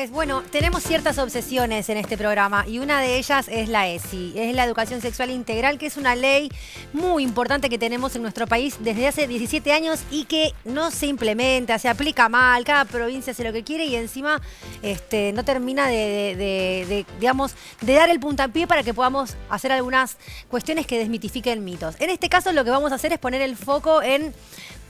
es. Bueno, tenemos ciertas obsesiones en este programa y una de ellas es la ESI, es la Educación Sexual Integral, que es una ley muy importante que tenemos en nuestro país desde hace 17 años y que no se implementa, se aplica mal, cada provincia hace lo que quiere y encima no termina digamos, de dar el puntapié para que podamos hacer algunas cuestiones que desmitifiquen mitos. En este caso lo que vamos a hacer es poner el foco en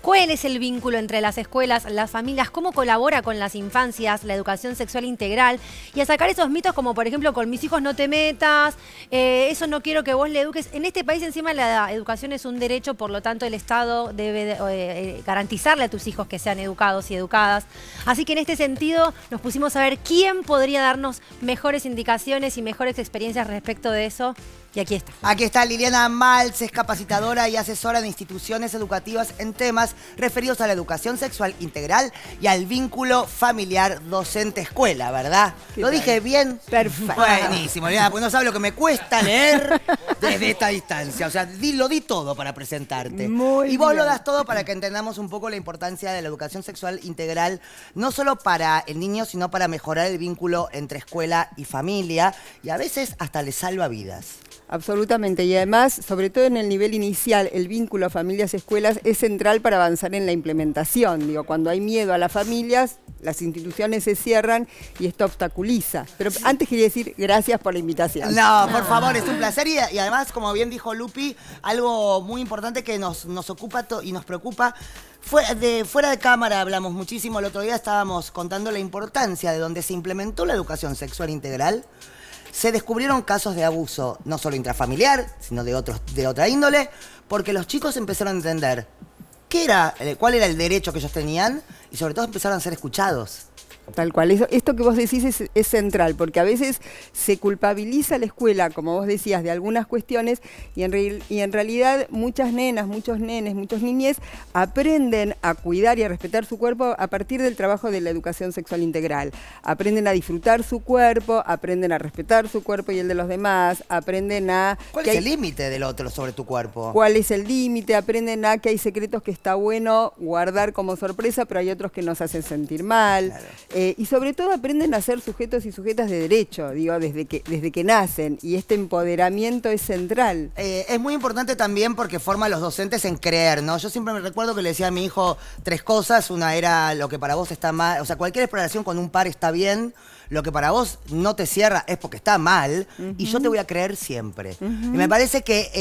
¿cuál es el vínculo entre las escuelas, las familias? ¿Cómo colabora con las infancias la educación sexual integral? Y a sacar esos mitos como, por ejemplo, con mis hijos no te metas, eso no quiero que vos le eduques. En este país encima la educación es un derecho, por lo tanto el Estado debe garantizarle a tus hijos que sean educados y educadas. Así que en este sentido nos pusimos a ver quién podría darnos mejores indicaciones y mejores experiencias respecto de eso. Y aquí está. Aquí está Liliana Maltz, es capacitadora y asesora de instituciones educativas en temas referidos a la educación sexual integral y al vínculo familiar docente-escuela, ¿verdad? ¿Lo dije bien? Perfecto. Buenísimo, Liliana, porque no sabes lo que me cuesta leer desde esta distancia. O sea, lo di todo para presentarte. Muy y vos bien. lo das todo para que entendamos un poco la importancia de la educación sexual integral, no solo para el niño, sino para mejorar el vínculo entre escuela y familia, y a veces hasta le salva vidas. Absolutamente, y además, sobre todo en el nivel inicial, el vínculo a familias-escuelas es central para avanzar en la implementación. Digo, cuando hay miedo a las familias, las instituciones se cierran y esto obstaculiza. Pero antes quería decir gracias por la invitación. No, por favor, es un placer y además, como bien dijo Lupi, algo muy importante que nos ocupa y nos preocupa. Fuera de cámara hablamos muchísimo, el otro día estábamos contando la importancia de donde se implementó la educación sexual integral. Se descubrieron casos de abuso, no solo intrafamiliar, sino de otra índole, porque los chicos empezaron a entender cuál era el derecho que ellos tenían y sobre todo empezaron a ser escuchados. Tal cual. Esto que vos decís es central, porque a veces se culpabiliza a la escuela, como vos decías, de algunas cuestiones y en realidad muchas nenas, muchos nenes, muchos niñes aprenden a cuidar y a respetar su cuerpo a partir del trabajo de la educación sexual integral. Aprenden a disfrutar su cuerpo, aprenden a respetar su cuerpo y el de los demás, aprenden a... ¿Cuál es el límite del otro sobre tu cuerpo? ¿Cuál es el límite? Aprenden a que hay secretos que está bueno guardar como sorpresa, pero hay otros que nos hacen sentir mal. Claro. Y sobre todo aprenden a ser sujetos y sujetas de derecho, digo, desde que nacen, y este empoderamiento es central. Es muy importante también porque forma a los docentes en creer, ¿no? Yo siempre me recuerdo que le decía a mi hijo 3 cosas. Una era lo que para vos está mal, o sea, cualquier exploración con un par está bien, lo que para vos no te cierra es porque está mal, y yo te voy a creer siempre. Y me parece que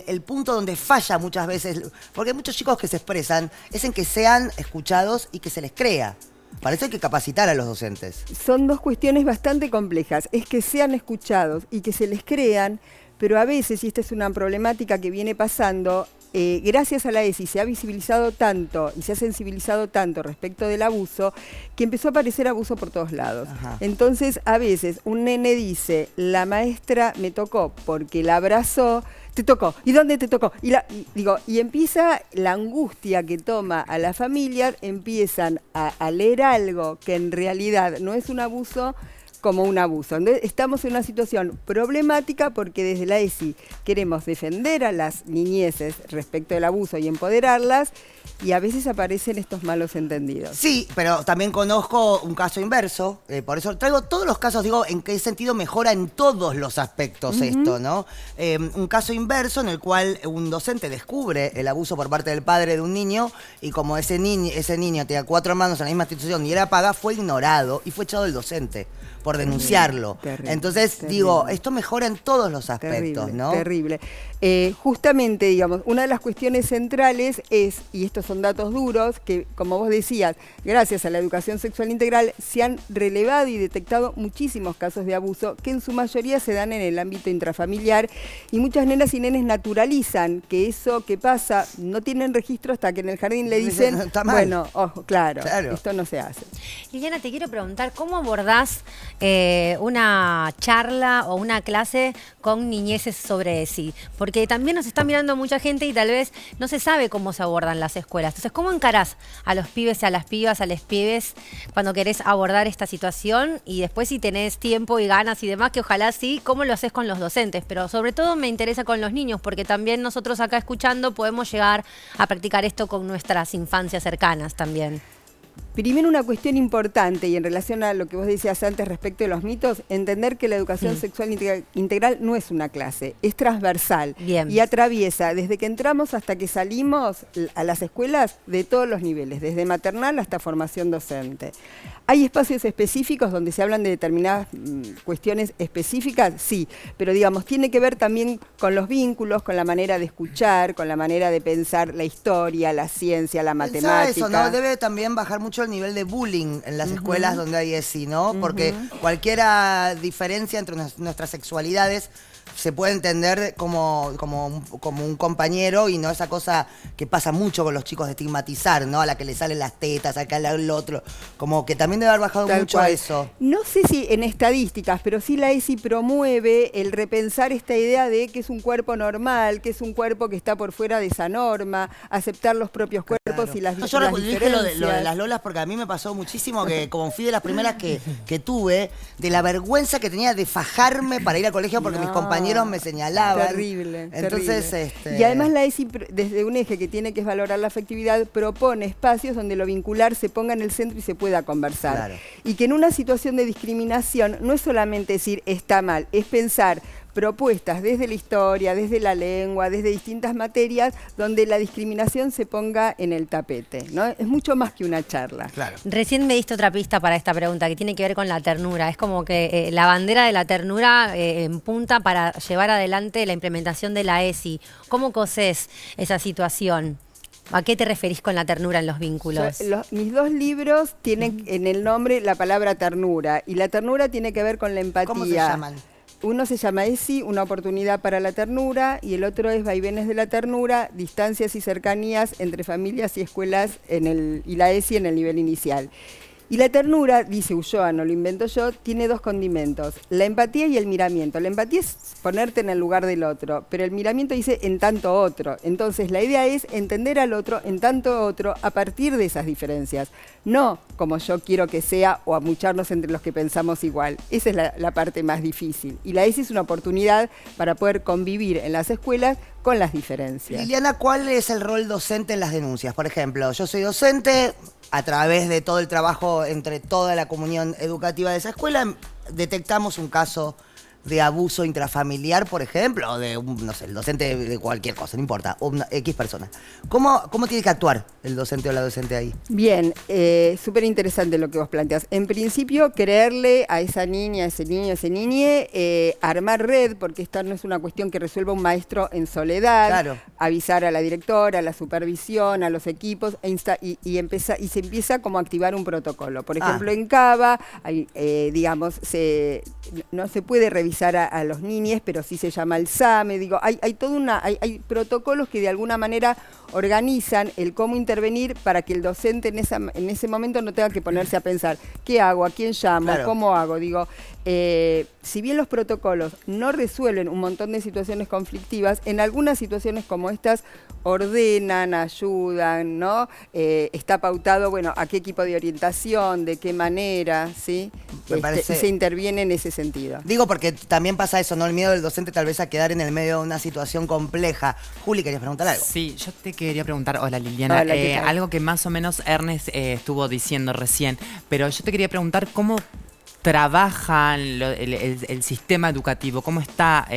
el punto donde falla muchas veces, porque hay muchos chicos que se expresan, es en que sean escuchados y que se les crea. Para eso hay que capacitar a los docentes. Son dos cuestiones bastante complejas. Es que sean escuchados y que se les crean, pero a veces, y esta es una problemática que viene pasando, gracias a la ESI se ha visibilizado tanto y se ha sensibilizado tanto respecto del abuso, que empezó a aparecer abuso por todos lados. Ajá. Entonces, a veces un nene dice, la maestra me tocó porque la abrazó. Te tocó. ¿Y dónde te tocó? Y empieza la angustia que toma a la familia, empiezan a leer algo que en realidad no es un abuso como un abuso. Entonces, estamos en una situación problemática porque desde la ESI queremos defender a las niñeces respecto del abuso y empoderarlas, y a veces aparecen estos malos entendidos. Sí, pero también conozco un caso inverso, por eso traigo todos los casos, digo, en qué sentido mejora en todos los aspectos esto, ¿no? Un caso inverso en el cual un docente descubre el abuso por parte del padre de un niño y como ese niño tenía 4 hermanos en la misma institución y era paga, fue ignorado y fue echado del docente por denunciarlo. Terrible, Entonces, terrible. Digo, esto mejora en todos los aspectos, Terrible, ¿no? terrible. Justamente, digamos, una de las cuestiones centrales es, y estos son datos duros, que como vos decías, gracias a la educación sexual integral se han relevado y detectado muchísimos casos de abuso que en su mayoría se dan en el ámbito intrafamiliar, y muchas nenas y nenes naturalizan que eso que pasa no tienen registro hasta que en el jardín le dicen, Está mal. bueno, ojo, claro, Claro. esto no se hace. Liliana, te quiero preguntar, ¿cómo abordás una charla o una clase con niñeces sobre ESI? Porque también nos está mirando mucha gente y tal vez no se sabe cómo se abordan las escuelas. Entonces, ¿cómo encarás a los pibes y a las pibas, a les pibes, cuando querés abordar esta situación? Y después, si tenés tiempo y ganas y demás, que ojalá sí, ¿cómo lo haces con los docentes? Pero sobre todo me interesa con los niños, porque también nosotros acá escuchando podemos llegar a practicar esto con nuestras infancias cercanas también. Primero, una cuestión importante, y en relación a lo que vos decías antes respecto de los mitos, entender que la educación sexual integral no es una clase, es transversal. Bien. Y atraviesa desde que entramos hasta que salimos a las escuelas de todos los niveles, desde maternal hasta formación docente. ¿Hay espacios específicos donde se hablan de determinadas cuestiones específicas? Sí, pero digamos, tiene que ver también con los vínculos, con la manera de escuchar, con la manera de pensar la historia, la ciencia, la matemática. Eso, ¿no? Debe también bajar mucho el nivel de bullying en las escuelas donde hay ESI, ¿no? Porque cualquier diferencia entre nuestras sexualidades se puede entender como un compañero y no esa cosa que pasa mucho con los chicos de estigmatizar, ¿no? A la que le salen las tetas, acá al otro. Como que también debe haber bajado Tal mucho cual. eso. No sé si en estadísticas, pero sí la ESI promueve el repensar esta idea de que es un cuerpo normal, que es un cuerpo que está por fuera de esa norma, aceptar los propios cuerpos y las Yo diferencias. dije lo de las lolas porque a mí me pasó muchísimo que como fui de las primeras que tuve, de la vergüenza que tenía de fajarme para ir al colegio porque mis compañeros me señalaban. Terrible. Entonces, terrible. Y además la ESI, desde un eje que tiene que es valorar la afectividad, propone espacios donde lo vincular se ponga en el centro y se pueda conversar. Claro. Y que en una situación de discriminación no es solamente decir está mal, es pensar propuestas desde la historia, desde la lengua, desde distintas materias, donde la discriminación se ponga en el tapete, ¿no? Es mucho más que una charla. Claro. Recién me diste otra pista para esta pregunta que tiene que ver con la ternura. Es como que la bandera de la ternura en punta para llevar adelante la implementación de la ESI. ¿Cómo cosés esa situación? ¿A qué te referís con la ternura en los vínculos? Mis dos libros tienen en el nombre la palabra ternura, y la ternura tiene que ver con la empatía. ¿Cómo se llaman? Uno se llama ESI, una oportunidad para la ternura, y el otro es Vaivenes de la ternura, distancias y cercanías entre familias y escuelas y la ESI en el nivel inicial. Y la ternura, dice Ulloa, no lo invento yo, tiene dos condimentos, la empatía y el miramiento. La empatía es ponerte en el lugar del otro, pero el miramiento dice en tanto otro. Entonces la idea es entender al otro en tanto otro a partir de esas diferencias. No como yo quiero que sea o amucharnos entre los que pensamos igual. Esa es la parte más difícil. Y la ESI es una oportunidad para poder convivir en las escuelas con las diferencias. Liliana, ¿cuál es el rol docente en las denuncias? Por ejemplo, yo soy docente, a través de todo el trabajo entre toda la comunidad educativa de esa escuela, detectamos un caso de abuso intrafamiliar, por ejemplo, o de, no sé, el docente de cualquier cosa, no importa, una X persona. ¿Cómo tiene que actuar el docente o la docente ahí? Bien, súper interesante lo que vos planteás. En principio, creerle a esa niña, a ese niño, a ese niñe, armar red, porque esta no es una cuestión que resuelva un maestro en soledad. Claro. Avisar a la directora, a la supervisión, a los equipos, y se empieza como a activar un protocolo. Por ejemplo, en Cava, digamos, no se puede revisar a los niños, pero sí se llama el SAME. Digo, hay protocolos que de alguna manera organizan el cómo intervenir para que el docente en ese momento no tenga que ponerse a pensar ¿qué hago? ¿A quién llamo? Claro. ¿Cómo hago? Digo, si bien los protocolos no resuelven un montón de situaciones conflictivas, en algunas situaciones como estas ordenan, ayudan, ¿no? Está pautado, bueno, a qué equipo de orientación, de qué manera, ¿sí? Se interviene en ese sentido. Digo porque también pasa eso, ¿no? El miedo del docente tal vez a quedar en el medio de una situación compleja. Juli, ¿querías preguntar algo? Sí, yo te quería preguntar, hola Liliana, hola, algo que más o menos Ernest estuvo diciendo recién, pero yo te quería preguntar cómo trabaja el sistema educativo, cómo está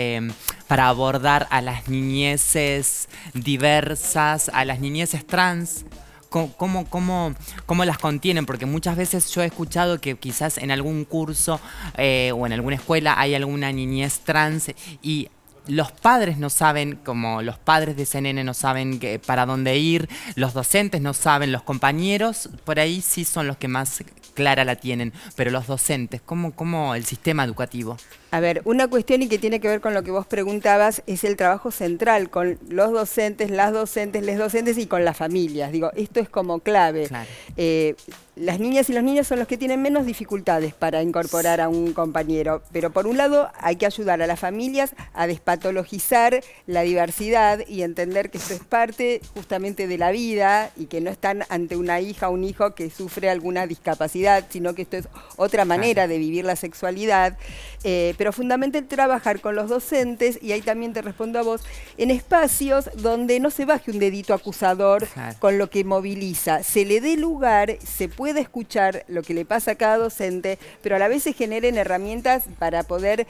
para abordar a las niñeces diversas, a las niñeces trans. ¿Cómo las contienen? Porque muchas veces yo he escuchado que quizás en algún curso o en alguna escuela hay alguna niñez trans y los padres no saben, como los padres de ese nene no saben para dónde ir, los docentes no saben, los compañeros por ahí sí son los que más clara la tienen, pero los docentes, ¿cómo el sistema educativo? A ver, una cuestión y que tiene que ver con lo que vos preguntabas es el trabajo central con los docentes, las docentes, les docentes y con las familias. Digo, esto es como clave. Claro. Las niñas y los niños son los que tienen menos dificultades para incorporar a un compañero, pero por un lado hay que ayudar a las familias a despatologizar la diversidad y entender que esto es parte justamente de la vida y que no están ante una hija o un hijo que sufre alguna discapacidad, sino que esto es otra manera de vivir la sexualidad. Pero fundamental trabajar con los docentes, y ahí también te respondo a vos, en espacios donde no se baje un dedito acusador con lo que moviliza, se le dé lugar, se puede pueda escuchar lo que le pasa a cada docente, pero a la vez se generen herramientas para poder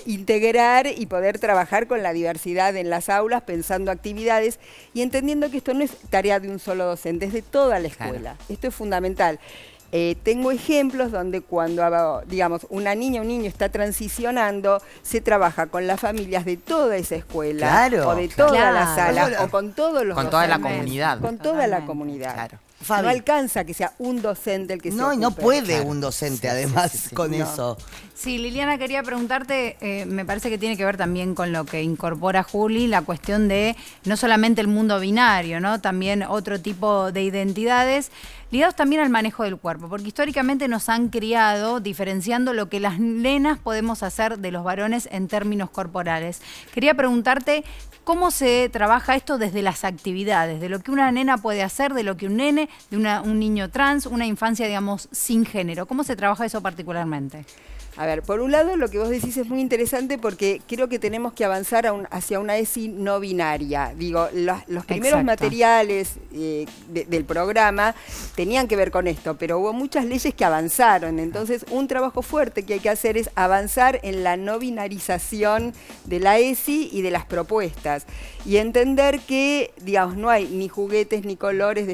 integrar y poder trabajar con la diversidad en las aulas, pensando actividades y entendiendo que esto no es tarea de un solo docente, es de toda la escuela. Claro. Esto es fundamental. Tengo ejemplos donde cuando, digamos, una niña o un niño está transicionando, se trabaja con las familias de toda esa escuela, Claro, o de toda claro. la sala, Claro. o con todos los Con toda la docentes. comunidad. Con toda la Totalmente. comunidad. Claro. Fabi. No alcanza que sea un docente el que se No, y no ocupe. puede Claro. un docente, Sí, además, sí, sí, sí. con No. eso. Sí, Liliana, quería preguntarte, me parece que tiene que ver también con lo que incorpora Juli, la cuestión de no solamente el mundo binario, ¿no? También otro tipo de identidades, ligados también al manejo del cuerpo, porque históricamente nos han criado diferenciando lo que las nenas podemos hacer de los varones en términos corporales. Quería preguntarte cómo se trabaja esto desde las actividades, de lo que una nena puede hacer, de lo que un nene, de un niño trans, una infancia, digamos, sin género. ¿Cómo se trabaja eso particularmente? A ver, por un lado lo que vos decís es muy interesante porque creo que tenemos que avanzar hacia una ESI no binaria. Digo, los primeros Exacto. materiales del programa tenían que ver con esto, pero hubo muchas leyes que avanzaron. Entonces, un trabajo fuerte que hay que hacer es avanzar en la no binarización de la ESI y de las propuestas. Y entender que, digamos, no hay ni juguetes ni colores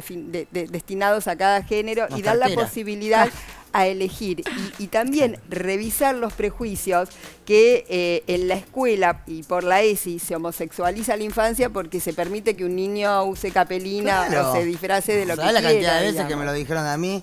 destinados a cada género Una y dar la cartera. posibilidad a elegir y también revisar los prejuicios que en la escuela y por la ESI se homosexualiza la infancia porque se permite que un niño use capelina Claro. o se disfrace de lo que ¿Sabés la quiera. cantidad de veces que digamos. me lo dijeron a mí?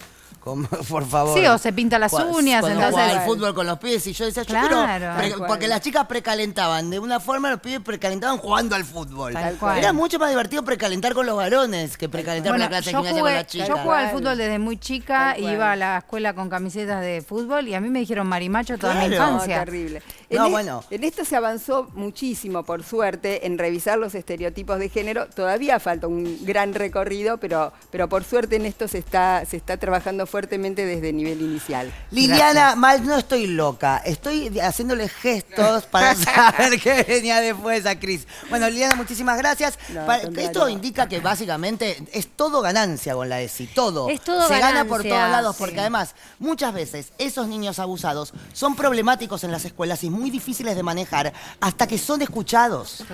Por favor. Sí, o se pinta las uñas, Cuando entonces- jugaba al fútbol con los pibes y yo decía, yo Claro. quiero... Tal cual. Porque las chicas precalentaban de una forma, los pibes precalentaban jugando al fútbol. Tal cual. Era mucho más divertido precalentar con los varones que precalentar Bueno, una clase de yo gimnasia con las jugué, chicas. yo jugaba al Tal fútbol desde muy chica, Tal cual. iba a la escuela con camisetas de fútbol y a mí me dijeron marimacho toda mi Claro. No, infancia. terrible. No, En bueno. En esto se avanzó muchísimo, por suerte, en revisar los estereotipos de género. Todavía falta un gran recorrido, pero por suerte en esto se está trabajando fuertemente desde nivel inicial. Liliana, mal, no estoy loca. Estoy haciéndole gestos para saber qué venía después a Cris. Bueno, Liliana, muchísimas gracias. No, al Esto contrario. indica que básicamente es todo ganancia con la ESI. Todo. Es todo Se gana por ganancia, todos lados, sí. porque además, muchas veces esos niños abusados son problemáticos en las escuelas y muy difíciles de manejar hasta que son escuchados.